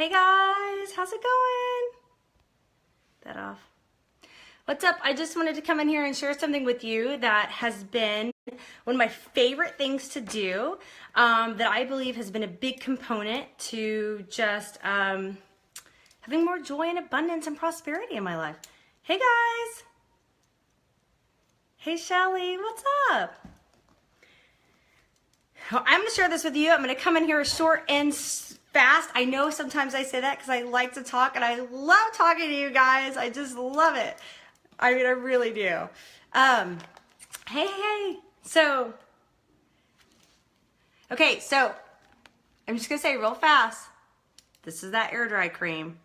Hey guys, how's it going? That off. What's up? I just wanted to come in here and share something with you that has been one of my favorite things to do, that I believe has been a big component to just having more joy and abundance and prosperity in my life. Hey guys. Hey Shelly, what's up? Well, I'm going to share this with you. I'm going to come in here short and fast. I know sometimes I say that because I like to talk and I love talking to you guys. I just love it. I mean, I really do. Hey. So I'm just going to say real fast. This is that air dry cream.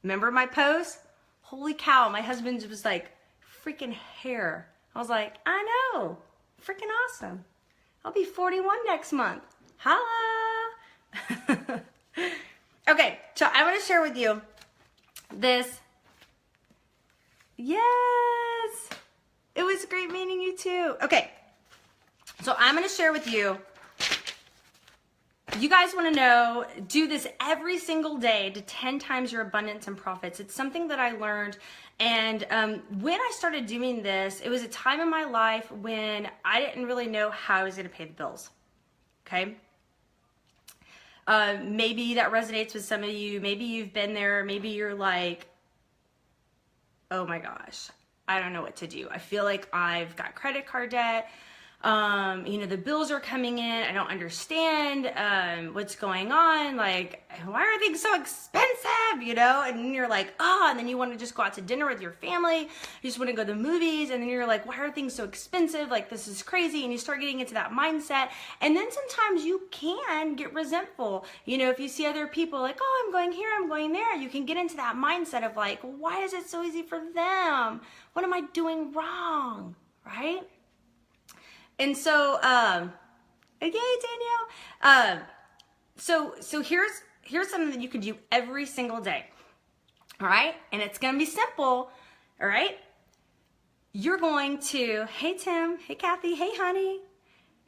Remember my post? Holy cow. My husband was like, freaking hair. I was like, I know. Freaking awesome. I'll be 41 next month. Holla. Okay, so I want to share with you this. Yes, it was great meeting you too. Okay, so I'm going to share with you. You guys want to know, do this every single day to 10 times your abundance and profits. It's something that I learned. And when I started doing this, it was a time in my life when I didn't really know how I was going to pay the bills. Okay. Maybe that resonates with some of you. Maybe you've been there. Maybe you're like, oh my gosh, I don't know what to do. I feel like I've got credit card debt. The bills are coming in. I don't understand what's going on. Like, why are things so expensive? And you're like, and then you want to just go out to dinner with your family. You just want to go to the movies, and then you're like, why are things so expensive? Like, this is crazy. And you start getting into that mindset. And then sometimes you can get resentful. If you see other people like, oh, I'm going here, I'm going there, you can get into that mindset of like, why is it so easy for them? What am I doing wrong? Right? And so, yay, Danielle. So here's something that you can do every single day. All right. And it's going to be simple. All right. You're going to, hey, Tim, hey, Kathy, hey, honey.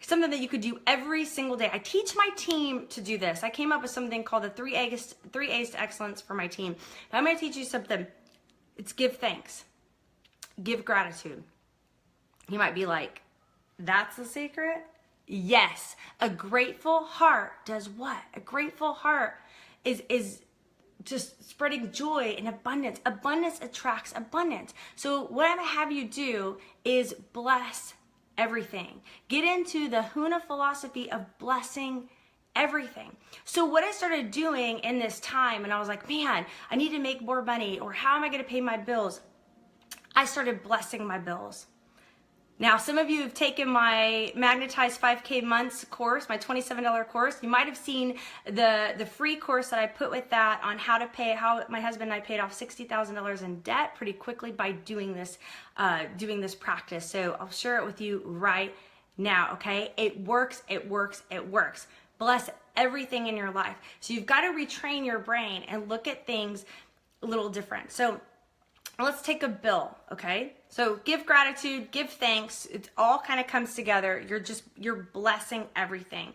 Something that you could do every single day. I teach my team to do this. I came up with something called the 3 A's to excellence for my team. But I'm going to teach you something. It's give thanks. Give gratitude. You might be like, that's the secret? Yes. A grateful heart does what? A grateful heart is just spreading joy and abundance. Abundance attracts abundance. So what I'm going to have you do is bless everything. Get into the Huna philosophy of blessing everything. So what I started doing in this time, and I was like, man, I need to make more money, or how am I going to pay my bills? I started blessing my bills. Now, some of you have taken my Magnetized 5K Months course, my $27 course. You might have seen the free course that I put with that on how my husband and I paid off $60,000 in debt pretty quickly by doing this practice. So I'll share it with you right now, okay? It works, it works, it works. Bless everything in your life. So you've got to retrain your brain and look at things a little different. So let's take a bill, okay? So give gratitude, give thanks. It all kind of comes together. You're blessing everything.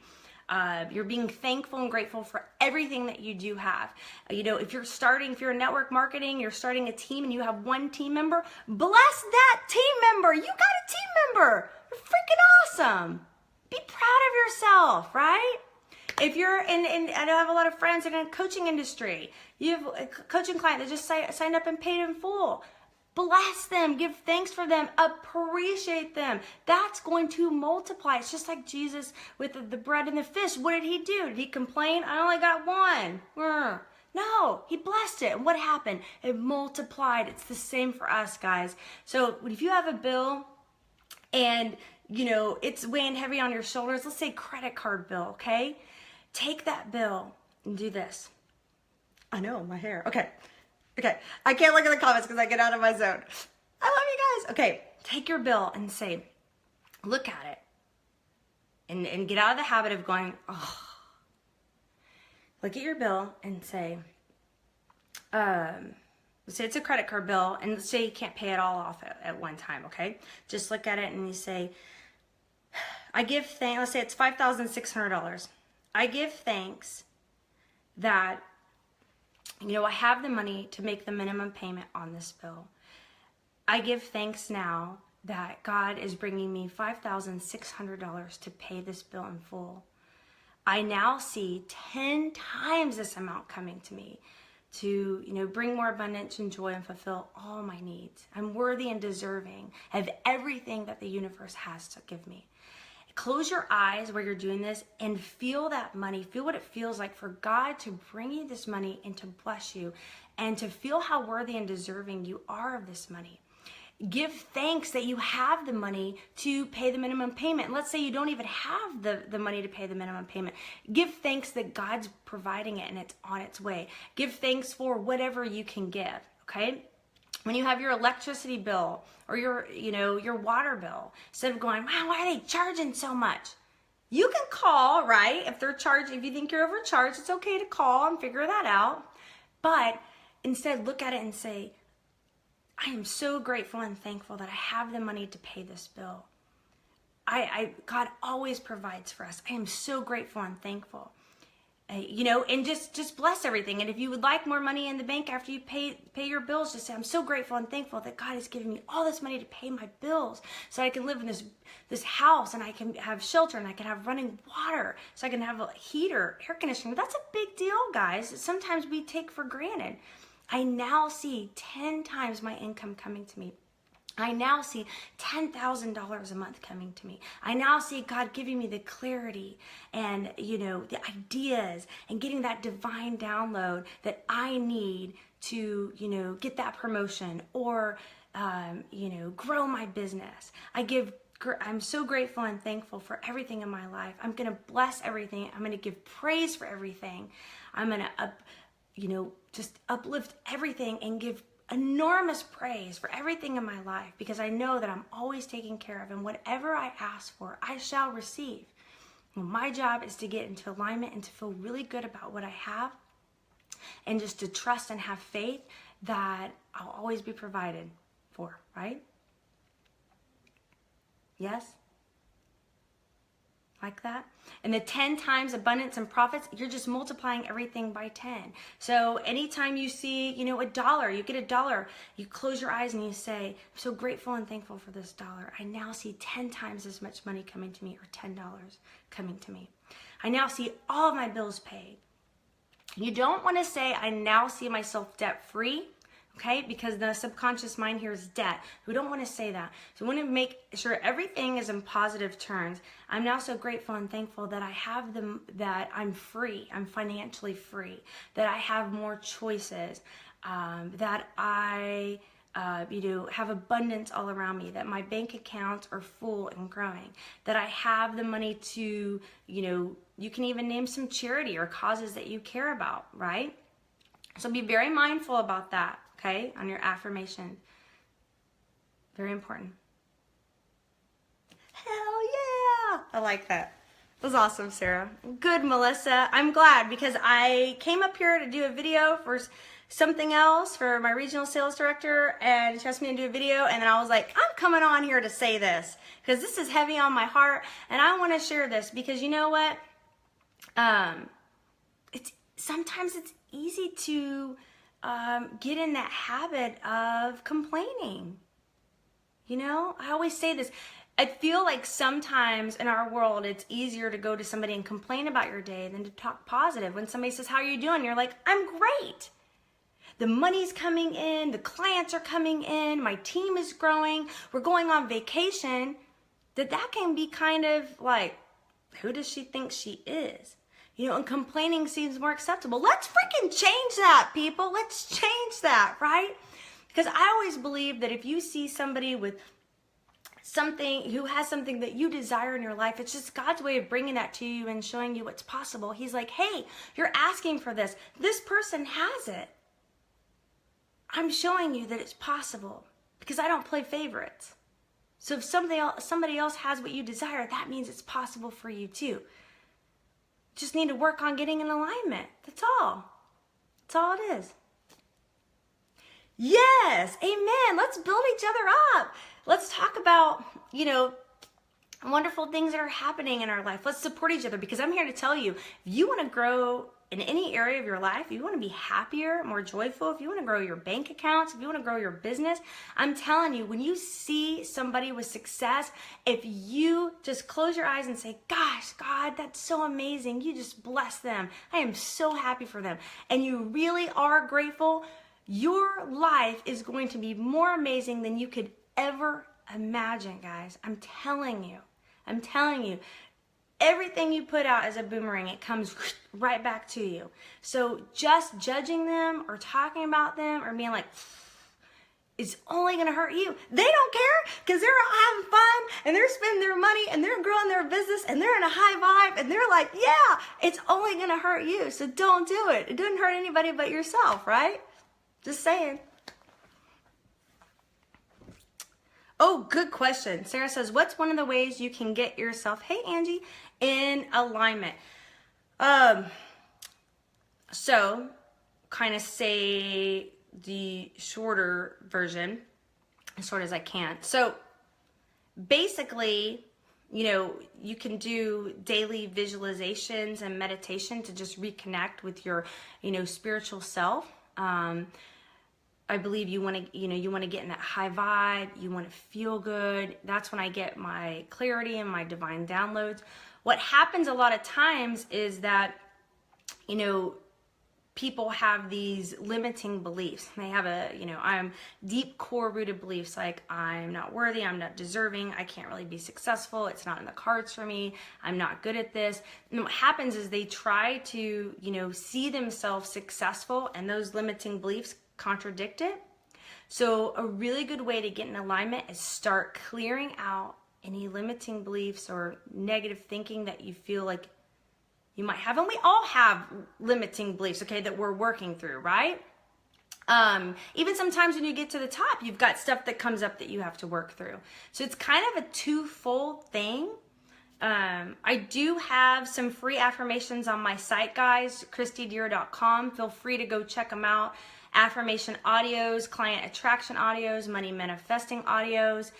You're being thankful and grateful for everything that you do have. If you're in network marketing, you're starting a team and you have one team member, bless that team member. You got a team member. You're freaking awesome. Be proud of yourself, right? If you're I have a lot of friends in the coaching industry. You have a coaching client that just signed up and paid in full. Bless them, give thanks for them, appreciate them. That's going to multiply. It's just like Jesus with the bread and the fish. What did he do? Did he complain? I only got one. No, he blessed it. And what happened? It multiplied. It's the same for us, guys. So if you have a bill and it's weighing heavy on your shoulders, let's say credit card bill, okay? Take that bill and do this. I know, my hair. Okay. I can't look at the comments because I get out of my zone. I love you guys. Okay. Take your bill and say, look at it. And get out of the habit of going, oh. Look at your bill and say, say it's a credit card bill, and let's say you can't pay it all off at one time, okay? Just look at it and you say, I give thanks. Let's say it's $5,600. I give thanks that I have the money to make the minimum payment on this bill. I give thanks now that God is bringing me $5,600 to pay this bill in full. I now see 10 times this amount coming to me to, bring more abundance and joy and fulfill all my needs. I'm worthy and deserving of everything that the universe has to give me. Close your eyes where you're doing this and feel that money. Feel what it feels like for God to bring you this money and to bless you and to feel how worthy and deserving you are of this money. Give thanks that you have the money to pay the minimum payment. Let's say you don't even have the money to pay the minimum payment. Give thanks that God's providing it and it's on its way. Give thanks for whatever you can give, okay? When you have your electricity bill or your water bill, instead of going, wow, why are they charging so much? You can call, right? If you think you're overcharged, it's okay to call and figure that out. But instead, look at it and say, I am so grateful and thankful that I have the money to pay this bill. God always provides for us. I am so grateful and thankful. And just bless everything. And if you would like more money in the bank after you pay your bills, just say, I'm so grateful and thankful that God has given me all this money to pay my bills so I can live in this house and I can have shelter and I can have running water so I can have a heater, air conditioning. That's a big deal, guys. Sometimes we take for granted. I now see 10 times my income coming to me. I now see $10,000 a month coming to me. I now see God giving me the clarity and, the ideas and getting that divine download that I need to, get that promotion or, grow my business. I'm so grateful and thankful for everything in my life. I'm going to bless everything. I'm going to give praise for everything. I'm going to just uplift everything and give enormous praise for everything in my life because I know that I'm always taken care of and whatever I ask for, I shall receive. And my job is to get into alignment and to feel really good about what I have and just to trust and have faith that I'll always be provided for, right? Yes? Like that? And the 10 times abundance and profits, you're just multiplying everything by 10. So anytime you see, $1, you get $1, you close your eyes and you say, I'm so grateful and thankful for this dollar. I now see 10 times as much money coming to me or $10 coming to me. I now see all of my bills paid. You don't want to say, I now see myself debt free. Okay, because the subconscious mind here is debt. We don't want to say that. So we want to make sure everything is in positive terms. I'm now so grateful and thankful that I have them, that I'm free, I'm financially free, that I have more choices, that I have abundance all around me, that my bank accounts are full and growing, that I have the money to, you can even name some charity or causes that you care about, right? So be very mindful about that. Okay, on your affirmation. Very important. Hell yeah! I like that. That was awesome, Sarah. Good, Melissa. I'm glad because I came up here to do a video for something else for my regional sales director and she asked me to do a video and then I was like, I'm coming on here to say this because this is heavy on my heart and I want to share this because you know what? Sometimes it's easy to get in that habit of complaining. I always say this. I feel like sometimes in our world, it's easier to go to somebody and complain about your day than to talk positive. When somebody says, how are you doing? You're like, I'm great. The money's coming in. The clients are coming in. My team is growing. We're going on vacation. That can be kind of like, who does she think she is? And complaining seems more acceptable. Let's freaking change that, people. Let's change that, right? Because I always believe that if you see somebody with something, who has something that you desire in your life, it's just God's way of bringing that to you and showing you what's possible. He's like, hey, you're asking for this. This person has it. I'm showing you that it's possible because I don't play favorites. So if somebody else has what you desire, that means it's possible for you too. Just need to work on getting in alignment. That's all. That's all it is. Yes, amen. Let's build each other up. Let's talk about, wonderful things that are happening in our life. Let's support each other because I'm here to tell you, if you want to grow in any area of your life, if you want to be happier, more joyful, if you want to grow your bank accounts, if you want to grow your business, I'm telling you, when you see somebody with success, if you just close your eyes and say, gosh, God, that's so amazing. You just bless them. I am so happy for them. And you really are grateful. Your life is going to be more amazing than you could ever imagine, guys. I'm telling you. I'm telling you. Everything you put out as a boomerang, it comes right back to you. So just judging them or talking about them or being like, is only going to hurt you. They don't care because they're having fun and they're spending their money and they're growing their business and they're in a high vibe and they're like, yeah, it's only going to hurt you. So don't do it. It doesn't hurt anybody but yourself, right? Just saying. Oh, good question. Sarah says, what's one of the ways you can get yourself, hey Angie, in alignment? So kind of say the shorter version as short as I can. So basically, you know, you can do daily visualizations and meditation to just reconnect with your, you know, spiritual self. I believe you want to, you want to get in that high vibe. You want to feel good. That's when I get my clarity and my divine downloads. What happens a lot of times is that, you know, people have these limiting beliefs. They have I'm deep core rooted beliefs like I'm not worthy, I'm not deserving, I can't really be successful, it's not in the cards for me, I'm not good at this. And what happens is they try to, see themselves successful and those limiting beliefs contradict it. So a really good way to get in alignment is start clearing out any limiting beliefs or negative thinking that you feel like you might have. And we all have limiting beliefs, okay, that we're working through, right? Even sometimes when you get to the top, you've got stuff that comes up that you have to work through. So it's kind of a twofold thing. I do have some free affirmations on my site, guys, ChristyDeer.com. Feel free to go check them out. Affirmation audios, client attraction audios, money manifesting audios.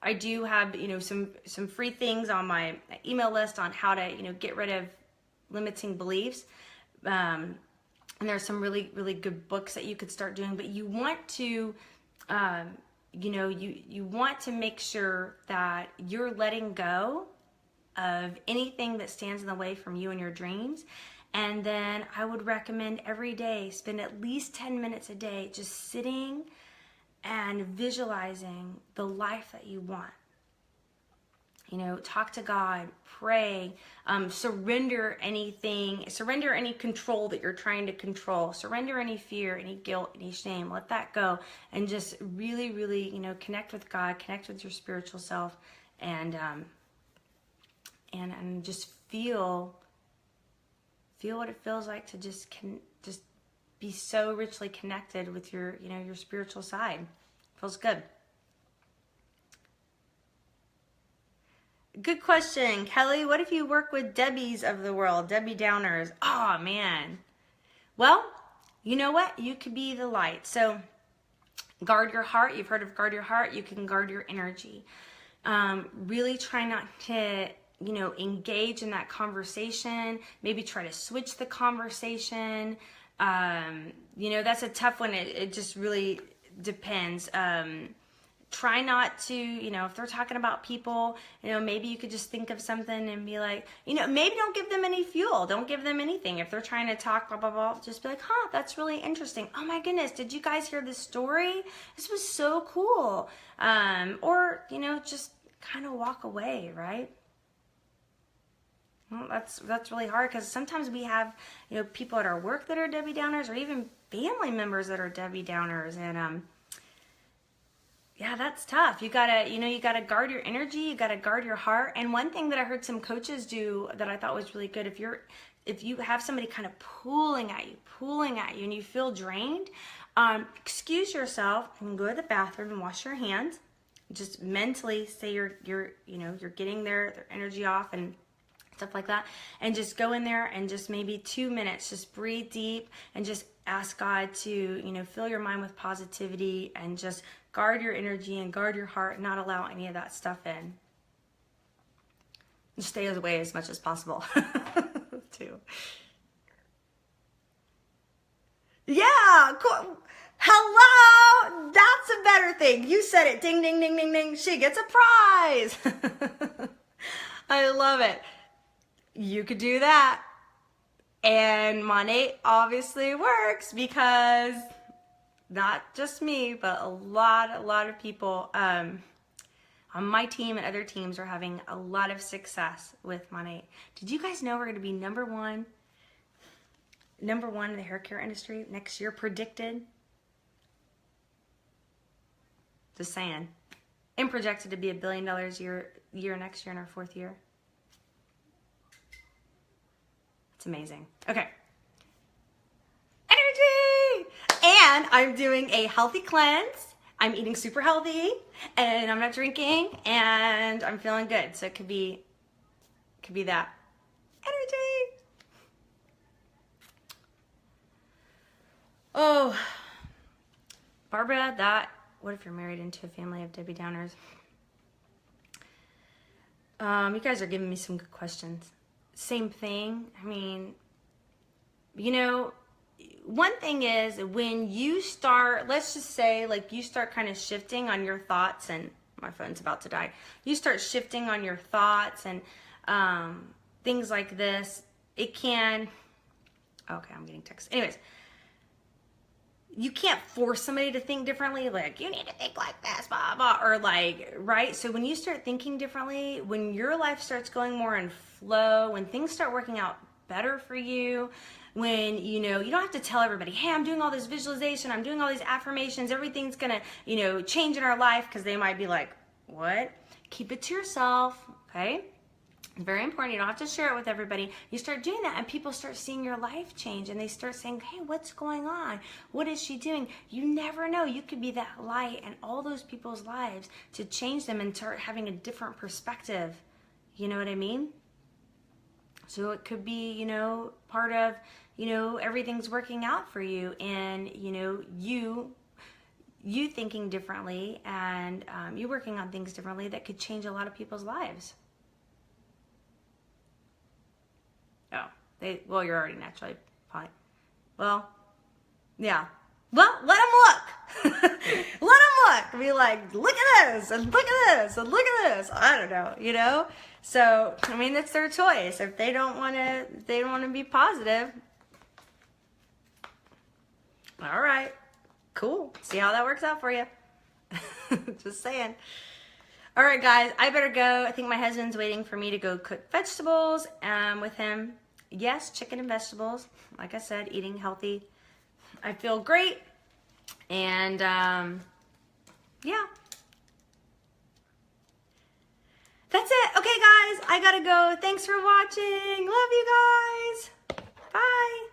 I do have, some free things on my email list on how to, get rid of limiting beliefs. And there's some really, really good books that you could start doing, but you want to, you want to make sure that you're letting go of anything that stands in the way from you and your dreams. And then I would recommend every day, spend at least 10 minutes a day just sitting and visualizing the life that you want. Talk to God, pray, surrender any control that you're trying to control, surrender any fear, any guilt, any shame, let that go, and just really, really, connect with God, connect with your spiritual self, and just feel what it feels like to just be so richly connected with your, your spiritual side. Feels good. Good question, Kelly. What if you work with Debbies of the world, Debbie Downers? Oh, man. Well, you know what? You could be the light. So guard your heart. You've heard of guard your heart. You can guard your energy. Really try not to, engage in that conversation. Maybe try to switch the conversation. That's a tough one. It just really depends. Try not to, if they're talking about people, maybe you could just think of something and be like, maybe don't give them any fuel. Don't give them anything. If they're trying to talk, blah, blah, blah, just be like, that's really interesting. Oh my goodness, did you guys hear this story? This was so cool. Or, just kind of walk away, right? Well, that's really hard because sometimes we have, people at our work that are Debbie Downers or even family members that are Debbie Downers. And, yeah, that's tough. You gotta guard your energy. You gotta guard your heart. And one thing that I heard some coaches do that I thought was really good, if you have somebody kind of pulling at you, and you feel drained, excuse yourself and go to the bathroom and wash your hands. Just mentally say you're getting their energy off and stuff like that, and just go in there and just maybe 2 minutes, just breathe deep and just ask God to, fill your mind with positivity and just guard your energy and guard your heart and not allow any of that stuff in. Just stay away as much as possible too. Yeah, cool. Hello, that's a better thing. You said it. Ding, ding, ding, ding, ding. She gets a prize. I love it. You could do that. And Monat obviously works because not just me, but a lot of people on my team and other teams are having a lot of success with Monat. Did you guys know we're going to be number one in the hair care industry next year, predicted? Just saying. And projected to be $1 billion year next year in our 4th year. It's amazing. Okay. Energy! And I'm doing a healthy cleanse. I'm eating super healthy and I'm not drinking and I'm feeling good. So it could be that. Energy! Oh, Barbara, what if you're married into a family of Debbie Downers? You guys are giving me some good questions. Same thing. I mean, you know, one thing is when you start, let's just say, like you start kind of shifting on your thoughts, and my phone's about to die. You start shifting on your thoughts and things like this. It can, okay, I'm getting texts. Anyways, you can't force somebody to think differently, like, you need to think like this, blah, blah, or like, right? So when you start thinking differently, when your life starts going more in flow, when things start working out better for you, when, you know, you don't have to tell everybody, hey, I'm doing all this visualization, I'm doing all these affirmations, everything's gonna, you know, change in our life, because they might be like, what? Keep it to yourself, okay? It's very important. You don't have to share it with everybody. You start doing that and people start seeing your life change and they start saying, hey, what's going on? What is she doing? You never know. You could be that light in all those people's lives to change them and start having a different perspective. You know what I mean? So it could be, you know, part of, you know, everything's working out for you and, you know, you thinking differently and you working on things differently that could change a lot of people's lives. Oh, well, you're already naturally fine. Well, yeah. Well, let them look. Let them look. Be like, look at this, and look at this, and look at this. I don't know, you know? So, I mean, it's their choice. If they don't want to be positive. All right. Cool. See how that works out for you. Just saying. All right, guys, I better go. I think my husband's waiting for me to go cook vegetables with him. Yes, chicken and vegetables. Like I said, eating healthy. I feel great. And, yeah. That's it. Okay, guys, I gotta go. Thanks for watching. Love you guys. Bye.